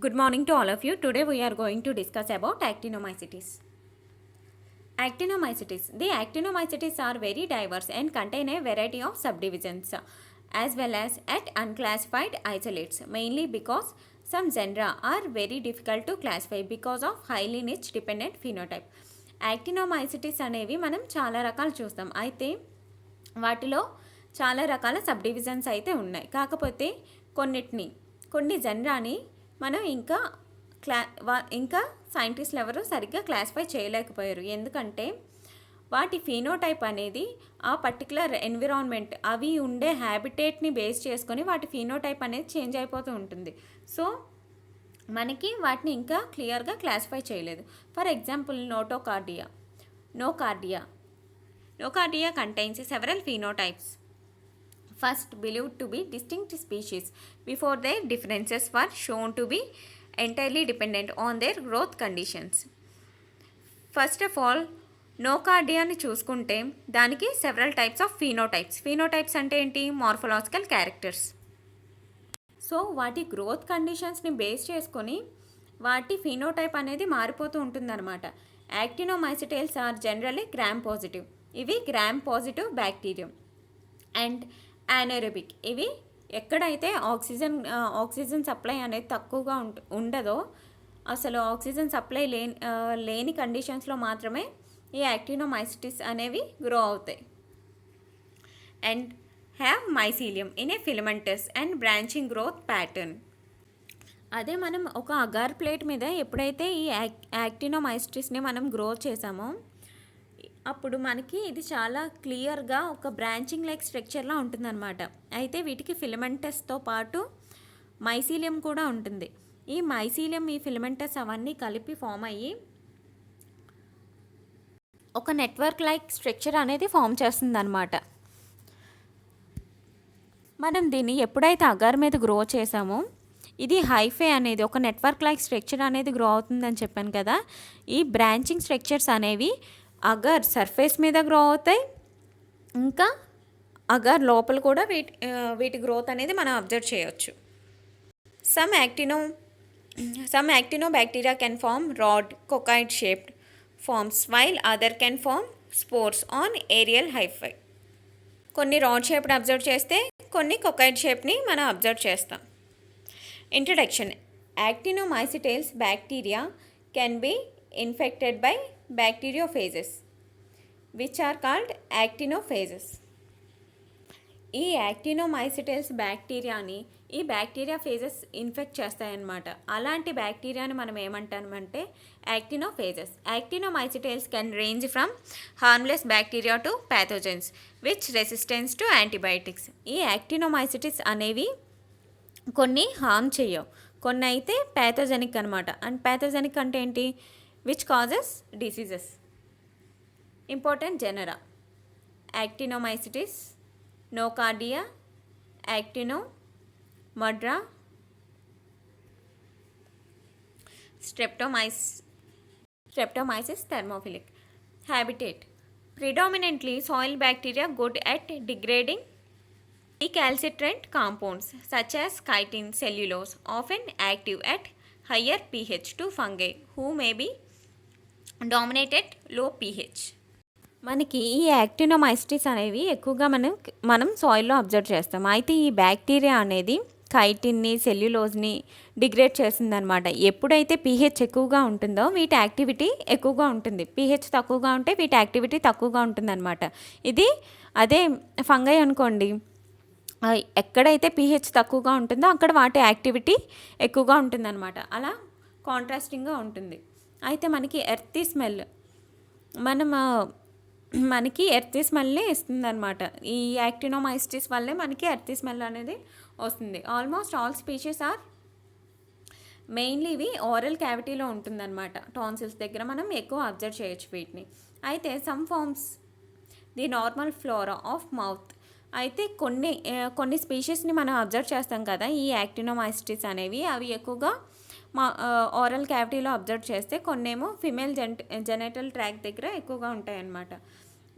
Good morning to all of you. Today we are going to discuss about actinomycetes. Actinomycetes. The actinomycetes are very diverse and contain a variety of subdivisions as well as at unclassified isolates, mainly because some genera are very difficult to classify because of highly niche dependent phenotype. Actinomycetes అనేవి మనం చాలా రకాలు చూస్తాం. అయితే వాటిలో చాలా రకాల sub divisions అయితే ఉన్నాయి. కాకపోతే కొన్ని జనరాని మనం ఇంకా సైంటిస్టులు ఎవరు సరిగ్గా క్లాసిఫై చేయలేకపోయారు. ఎందుకంటే వాటి ఫీనోటైప్ అనేది ఆ పర్టికులర్ ఎన్విరాన్మెంట్ అవి ఉండే హ్యాబిటేట్ని బేస్ చేసుకొని వాటి ఫీనోటైప్ అనేది చేంజ్ అయిపోతూ ఉంటుంది. సో మనకి వాటిని ఇంకా క్లియర్గా క్లాసిఫై చేయలేదు. For example nocardia contains several phenotypes first believed to be distinct species before their differences were shown to be entirely dependent on their growth conditions. First of all, నోకార్డియాని చూసుకుంటే దానికి several types of ఫీనోటైప్స్ అంటే ఏంటి? Morphological characters. So వాటి growth కండిషన్స్ని base చేసుకొని వాటి phenotype అనేది మారిపోతూ ఉంటుందన్నమాట. యాక్టినోమైసిటేల్స్ ఆర్ జనరల్లీ గ్రామ్ పాజిటివ్. ఇవి gram positive bacterium. And anaerobic. ఇవి ఎక్కడైతే ఆక్సిజన్ సప్లై అనేది తక్కువగా ఉండదో, అసలు ఆక్సిజన్ సప్లై లేని కండిషన్స్లో మాత్రమే ఈ యాక్టినోమైసిటీస్ అనేవి గ్రో అవుతాయి. And have mycelium in a filamentous and branching growth pattern. అదే మనం ఒక అగార్ ప్లేట్ మీద ఎప్పుడైతే ఈ యాక్టినోమైసిటీస్ని మనం గ్రో చేసామో అప్పుడు మనకి ఇది చాలా క్లియర్గా ఒక బ్రాంచింగ్ లైక్ స్ట్రక్చర్లా ఉంటుందన్నమాట. అయితే వీటికి ఫిలమెంటస్తో పాటు మైసీలియం కూడా ఉంటుంది. ఈ మైసీలియం, ఈ ఫిలమెంటస్ అవన్నీ కలిపి ఫామ్ అయ్యి ఒక నెట్వర్క్ లైక్ స్ట్రక్చర్ అనేది ఫామ్ చేస్తుందన్నమాట. మనం దీన్ని ఎప్పుడైతే అగార్ మీద గ్రో చేసామో ఇది హైఫే అనేది ఒక నెట్వర్క్ లైక్ స్ట్రక్చర్ అనేది గ్రో అవుతుందని చెప్పాను కదా. ఈ బ్రాంచింగ్ స్ట్రక్చర్స్ అనేవి అగర్ సర్ఫేస్ మీద గ్రో అవుతాయి, ఇంకా అగర్ లోపల కూడా వీటి గ్రోత్ అనేది మనం అబ్జర్వ్ చేయవచ్చు. Some actinobacteria can form rod coccoid shaped forms while other can form spores on aerial hyphae. కొన్ని రాడ్ షేప్ని అబ్జర్వ్ చేస్తే కొన్ని కొకాయిడ్ షేప్ని మనం అబ్జర్వ్ చేస్తాం. Introduction. Actinomycetales bacteria can be infected by bacteriophages which are called actinophages. ఈ యాక్టినోమైసిటేల్స్ బ్యాక్టీరియాని ఈ bacteria phases infect చేస్తాయన్నమాట. అలాంటి బ్యాక్టీరియాని మనం ఏమంటామంటే actinophages. Actinomycetales can range from harmless bacteria to pathogens which resistance to antibiotics. ఈ యాక్టినోమైసిటీస్ అనేవి కొన్ని హార్మ్ చేయవు, కొన్ని అయితే ప్యాథోజెనిక్ అనమాట. అండ్ ప్యాథోజెనిక్ అంటే ఏంటి? which causes diseases. Important genera: Actinomycetes, Nocardia, Actinomydra, Streptomyces thermophilic. Habitat: predominantly soil bacteria good at degrading recalcitrant compounds such as chitin, cellulose, often active at higher pH to fungi who may be dominated లో pH. మనకి ఈ actinomycetes అనేవి ఎక్కువగా మనం సాయిల్లో observe చేస్తాం. అయితే ఈ bacteria అనేది కైటిన్ని, సెల్యులోజ్ని డిగ్రేడ్ చేస్తుందన్నమాట. ఎప్పుడైతే pH ఎక్కువగా ఉంటుందో వీటి యాక్టివిటీ ఎక్కువగా ఉంటుంది, pH తక్కువగా ఉంటే వీటి యాక్టివిటీ తక్కువగా ఉంటుందన్నమాట. ఇది అదే ఫంగై అనుకోండి, ఎక్కడైతే pH తక్కువగా ఉంటుందో అక్కడ వాటి యాక్టివిటీ ఎక్కువగా ఉంటుందన్నమాట. అలా కాంట్రాస్టింగ్గా ఉంటుంది. అయితే మనకి ఎర్తీ స్మెల్ని ఇస్తుందన్నమాట. ఈ యాక్టినోమైసిటీస్ వల్లే మనకి ఎర్తీ స్మెల్ అనేది వస్తుంది. Almost all species are mainly ఇవి ఓరల్ క్యావిటీలో ఉంటుందన్నమాట. టాన్సిల్స్ దగ్గర మనం ఎక్కువ అబ్జర్వ్ చేయొచ్చు వీటిని. అయితే some forms the normal flora of mouth. అయితే కొన్ని స్పీషీస్ని మనం అబ్జర్వ్ చేస్తాం కదా ఈ యాక్టినోమైసిటీస్ అనేవి, అవి ఎక్కువగా ఓరల్ క్యావిటీలో అబ్జర్వ్ చేస్తే కొన్నేమో ఫిమేల్ జెనైటల్ ట్రాక్ దగ్గర ఎక్కువగా ఉంటాయన్నమాట.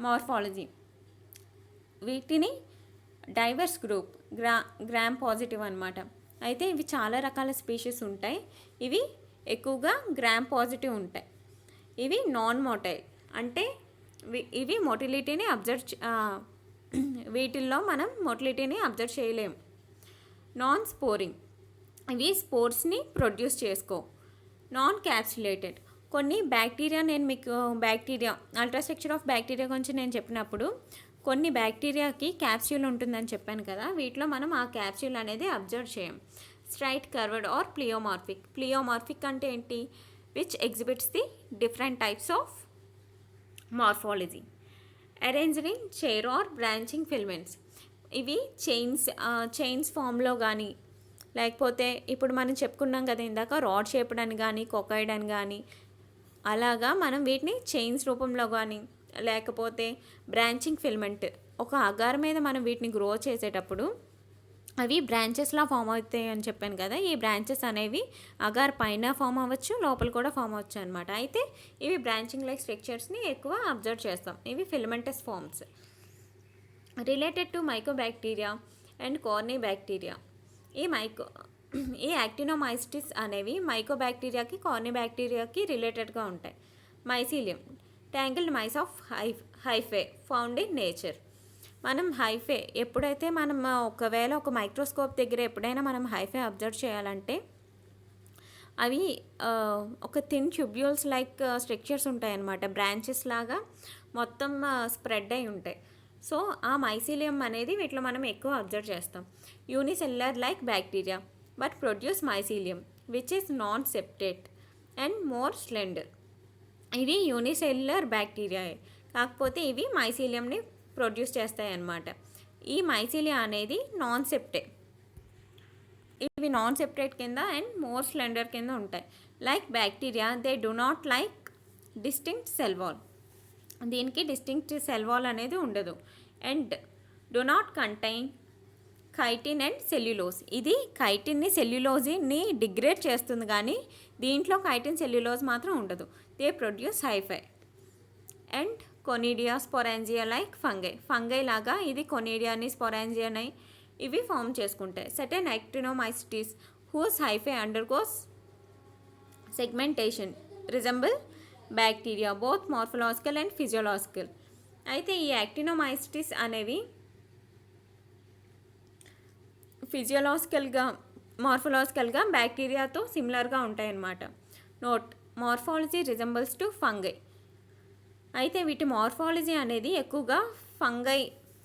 మార్ఫాలజీ: వీటిని డైవర్స్ గ్రూప్ గ్రామ్ పాజిటివ్ అనమాట. అయితే ఇవి చాలా రకాల స్పీషీస్ ఉంటాయి. ఇవి ఎక్కువగా గ్రామ్ పాజిటివ్ ఉంటాయి. ఇవి నాన్ మోటైల్ అంటే ఇవి మోటిలిటీని వీటిల్లో మనం మోటిలిటీని అబ్జర్వ్ చేయలేము. నాన్ స్పోరింగ్, ఇవి స్పోర్స్ని ప్రొడ్యూస్ చేసుకో. నాన్ క్యాప్సులేటెడ్, కొన్ని బ్యాక్టీరియా, నేను మీకు అల్ట్రాస్ట్రక్చర్ ఆఫ్ బ్యాక్టీరియా గురించి నేను చెప్పినప్పుడు కొన్ని బ్యాక్టీరియాకి క్యాప్స్యూల్ ఉంటుందని చెప్పాను కదా, వీటిలో మనం ఆ క్యాప్స్యూల్ అనేది అబ్జర్వ్ చేయం. Straight curved or pleomorphic. Pleomorphic అంటే ఏంటి? Which exhibits the different types of morphology. Arranged in chair or branching filaments, ఇవి చైన్స్ ఫామ్లో కానీ, లేకపోతే ఇప్పుడు మనం చెప్పుకున్నాం కదా ఇందాక రాడ్ షేప్డ్ అని కానీ, కొకాయిడ్ అని కానీ, అలాగా మనం వీటిని చైన్స్ రూపంలో కానీ, లేకపోతే బ్రాంచింగ్ ఫిలమెంట్, ఒక అగార్ మీద మనం వీటిని గ్రో చేసేటప్పుడు అవి బ్రాంచెస్లా ఫామ్ అవుతాయి అని చెప్పాను కదా. ఈ బ్రాంచెస్ అనేవి అగార్ పైన ఫామ్ అవ్వచ్చు, లోపల కూడా ఫామ్ అవ్వచ్చు అనమాట. అయితే ఇవి బ్రాంచింగ్ లైక్ స్ట్రక్చర్స్ని ఎక్కువ అబ్జర్వ్ చేస్తాం. ఇవి filamentous forms. Related to mycobacteria and corynebacteria. ఈ యాక్టినోమైసిటిస్ అనేవి మైకోబ్యాక్టీరియాకి, కార్నిబ్యాక్టీరియాకి రిలేటెడ్గా ఉంటాయి. Mycelium, tangled mass of hyphae found in nature. మనం హైఫే ఎప్పుడైతే మనం ఒకవేళ ఒక మైక్రోస్కోప్ దగ్గర ఎప్పుడైనా మనం హైఫే అబ్జర్వ్ చేయాలంటే అవి ఒక థిన్ ట్యూబ్యూల్స్ లైక్ స్ట్రక్చర్స్ ఉంటాయన్నమాట. బ్రాంచెస్ లాగా మొత్తం స్ప్రెడ్ అయి ఉంటాయి. సో ఆ మైసీలియం అనేది వీటిలో మనం ఎక్కువ అబ్జర్వ్ చేస్తాం. Unicellular like bacteria but produce mycelium which is non septate and more slender. ఇవి యూనిసెల్యులర్ బ్యాక్టీరియా, కాకపోతే ఇవి మైసీలియంని ప్రొడ్యూస్ చేస్తాయి అన్నమాట. ఈ మైసీలియా అనేది నాన్ సెప్టేట్, ఇవి నాన్ సెప్టేట్ కింద అండ్ మోర్ స్లెండర్ కింద ఉంటాయి. Like bacteria they do not like distinct cell wall, దీనికి డిస్టింక్ట్ సెల్ వాల్ అనేది ఉండదు. And do not contain chitin and cellulose, ఇది కైటిన్ని సెల్యులోజ్ని డిగ్రేడ్ చేస్తుంది కానీ దీంట్లో కైటిన్ సెల్యులోజ్ మాత్రం ఉండదు. They produce hyphae. And conidia sporangia like fungi లాగా ఇది కొనిడియాని స్పొరాంజియాని ఇవి ఫామ్ చేసుకుంటాయి. Certain actinomycetes whose hyphae undergoes segmentation resemble bacteria both morphological and physiological. అయితే ఈ యాక్టినోమైసిటిస్ అనేవి మార్ఫలాజికల్గా బ్యాక్టీరియాతో సిమిలర్గా ఉంటాయన్నమాట. Note, morphology resembles to fungi. అయితే వీటి మార్ఫాలజీ అనేది ఎక్కువగా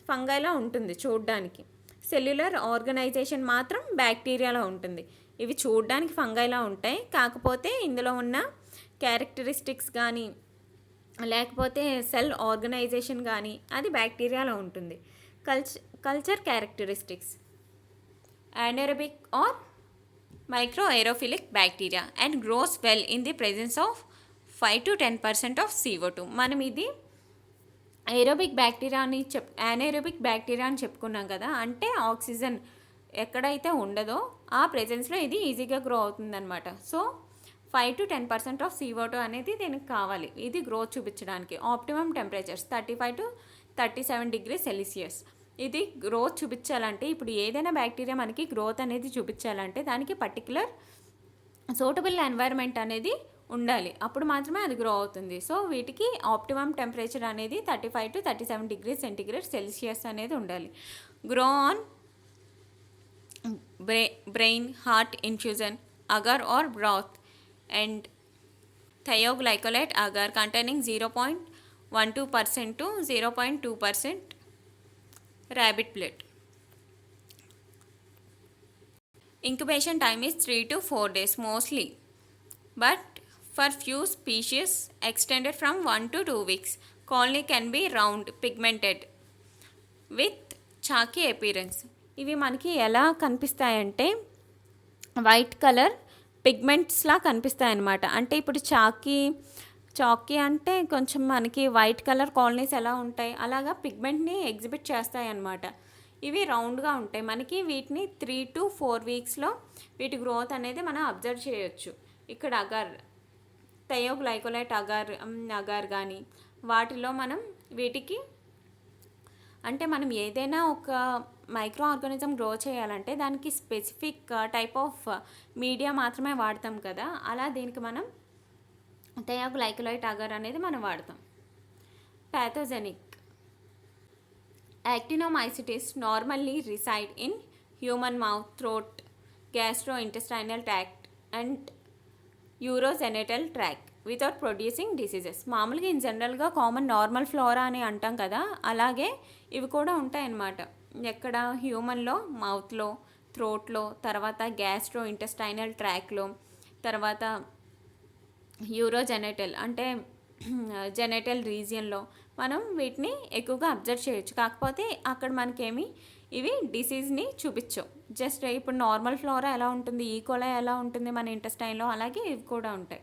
ఫంగైలా ఉంటుంది చూడడానికి. సెల్యులర్ ఆర్గనైజేషన్ మాత్రం బ్యాక్టీరియాలో ఉంటుంది. ఇవి చూడడానికి ఫంగైలా ఉంటాయి, కాకపోతే ఇందులో ఉన్న క్యారెక్టరిస్టిక్స్ కానీ లేకపోతే సెల్ ఆర్గనైజేషన్ కానీ అది బ్యాక్టీరియాలో ఉంటుంది. Culture characteristics. anaerobic or microaerophilic bacteria and grows well in the presence of 5 to 10% of CO2. మనం ఇది ఏరోబిక్ బ్యాక్టీరియా అని చెప్పుకున్నాం కదా, అంటే ఆక్సిజన్ ఎక్కడైతే ఉండదో ఆ ప్రెజెన్స్లో ఇది ఈజీగా గ్రో అవుతుందన్నమాట. సో 5 to 10% ఆఫ్ CO2 అనేది దీనికి కావాలి ఇది గ్రోత్ చూపించడానికి. Optimum temperatures 35 to 37 degrees Celsius. ఇది గ్రోత్ చూపించాలంటే, ఇప్పుడు ఏదైనా బ్యాక్టీరియా మనకి గ్రోత్ అనేది చూపించాలంటే దానికి పర్టికులర్ సూటబుల్ ఎన్వైర్న్మెంట్ అనేది ఉండాలి, అప్పుడు మాత్రమే అది గ్రో అవుతుంది. సో వీటికి ఆప్టిమమ్ టెంపరేచర్ అనేది 35 to 37 degrees Celsius అనేది ఉండాలి. Grow on brain heart infusion agar or broth and thioglycollate agar containing 0.12% to 0.2% rabbit blood. Incubation time is 3 to 4 days mostly, but for few species extended from 1 to 2 weeks. Colony can be round, pigmented with chalky appearance. ఇవి మనకి ఎలా కనిపిస్తాయంటే white colour పిగ్మెంట్స్లా కనిపిస్తాయి అన్నమాట. అంటే ఇప్పుడు చాకీ అంటే కొంచెం మనకి వైట్ కలర్ కాలనీస్ ఎలా ఉంటాయి అలాగా పిగ్మెంట్ని ఎగ్జిబిట్ చేస్తాయి అన్నమాట. ఇవి రౌండ్గా ఉంటాయి. మనకి వీటిని 3 to 4 weeksలో వీటి గ్రోత్ అనేది మనం అబ్జర్వ్ చేయొచ్చు. ఇక్కడ థయోగ్లైకోలైట్ అగార్ కానీ వాటిలో మనం వీటికి అంటే మనం ఏదైనా ఒక మైక్రో ఆర్గానిజం గ్రో చేయాలంటే దానికి స్పెసిఫిక్ టైప్ ఆఫ్ మీడియా మాత్రమే వాడతాం కదా, అలా దీనికి మనం థియోగ్లైకోలైట్ అగర్ అనేది మనం వాడతాం. Pathogenic actinomycetes normally reside in human mouth, throat, gastrointestinal tract and urogenital tract without producing diseases. మామూలుగా ఇన్ జనరల్గా కామన్ నార్మల్ ఫ్లోరా అని అంటాం కదా, అలాగే ఇవి కూడా ఉంటాయన్నమాట. ఎక్కడ హ్యూమన్లో మౌత్లో, థ్రోట్లో, తర్వాత గ్యాస్ట్రో ఇంటెస్టైనల్ ట్రాక్లో, తర్వాత యూరోజెనిటల్ అంటే జెనిటల్ రీజియన్లో మనం వీటిని ఎక్కువగా అబ్జర్వ్ చేయొచ్చు. కాకపోతే అక్కడ మనకేమి ఇవి డిసీజ్ని చూపించవు. జస్ట్ ఇప్పుడు నార్మల్ ఫ్లోరా ఎలా ఉంటుంది, ఈకోలా ఎలా ఉంటుంది మన ఇంటెస్టైన్లో, అలాగే ఇవి కూడా ఉంటాయి.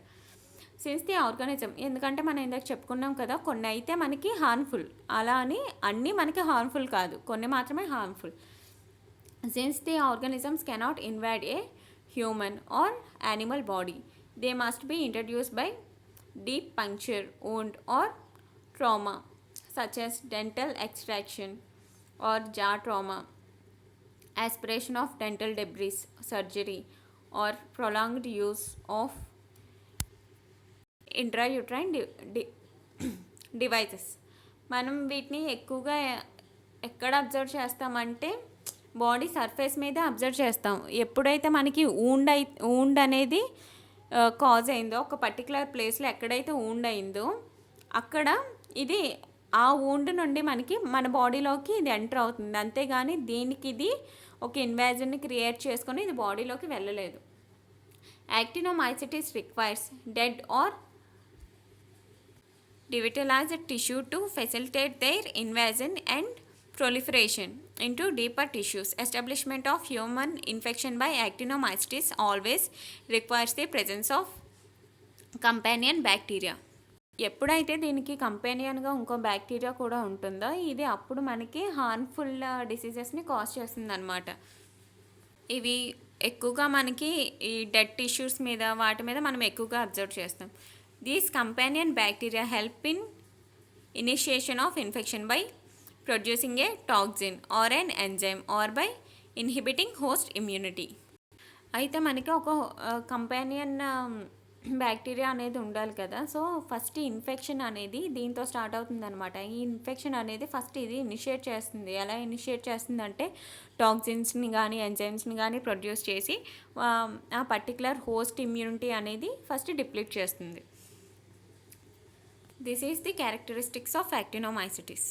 సిన్స్ ది ఆర్గానిజం, ఎందుకంటే మనం ఇందాక చెప్పుకున్నాం కదా, కొన్ని అయితే మనకి హార్మ్ఫుల్, అలా అని అన్నీ మనకి హార్మ్ఫుల్ కాదు, కొన్ని మాత్రమే harmful. Since the organisms cannot invade a human or animal body, they must be introduced by deep puncture, wound or trauma such as dental extraction or jaw trauma, aspiration of dental debris, surgery or prolonged use of intrauterine devices. మనం వీటిని ఎక్కువగా ఎక్కడ observe చేస్తామంటే body surface మీద observe చేస్తాం. ఎప్పుడైతే మనకి wound అనేది కాజ్ అయిందో, ఒక పర్టికులర్ ప్లేస్లో ఎక్కడైతే ఊండ్ అయిందో అక్కడ ఇది ఆ ఊండ్ నుండి మనకి మన బాడీలోకి ఇది ఎంటర్ అవుతుంది, అంతేగాని దీనికి ఇది ఒక ఇన్వాజన్ని క్రియేట్ చేసుకొని ఇది బాడీలోకి వెళ్ళలేదు. Actinomycetes requires dead or devitalized tissue to facilitate their invasion and proliferation into deeper tissues. Establishment of human infection by actinomycetes always requires the presence of companion bacteria. ఎప్పుడైతే దీనికి కంపానియన్గా ఇంకో బ్యాక్టీరియా కూడా ఉంటుందో ఇది అప్పుడు మనకి హార్మ్ఫుల్ డిసీజెస్ని కాజ్ చేస్తుంది అనమాట. ఇవి ఎక్కువగా మనకి ఈ డెడ్ టిష్యూస్ మీద వాటి మీద మనం ఎక్కువగా అబ్జర్వ్ చేస్తాం. These companion bacteria help in initiation of infection by producing a toxin or an enzyme or by inhibiting host immunity. అయితే మనకి ఒక కంపానియన్ బ్యాక్టీరియా అనేది ఉండాలి కదా, సో ఫస్ట్ ఇన్ఫెక్షన్ అనేది దీంతో స్టార్ట్ అవుతుంది అనమాట. ఈ ఇన్ఫెక్షన్ అనేది ఫస్ట్ ఇది ఇనిషియేట్ చేస్తుంది. ఎలా ఇనిషియేట్ చేస్తుంది అంటే టాక్సిన్స్ని కానీ ఎంజైమ్స్ని కానీ ప్రొడ్యూస్ చేసి ఆ పర్టికులర్ హోస్ట్ ఇమ్యూనిటీ అనేది ఫస్ట్ డిప్లీట్ చేస్తుంది. This is the characteristics of actinomycetes.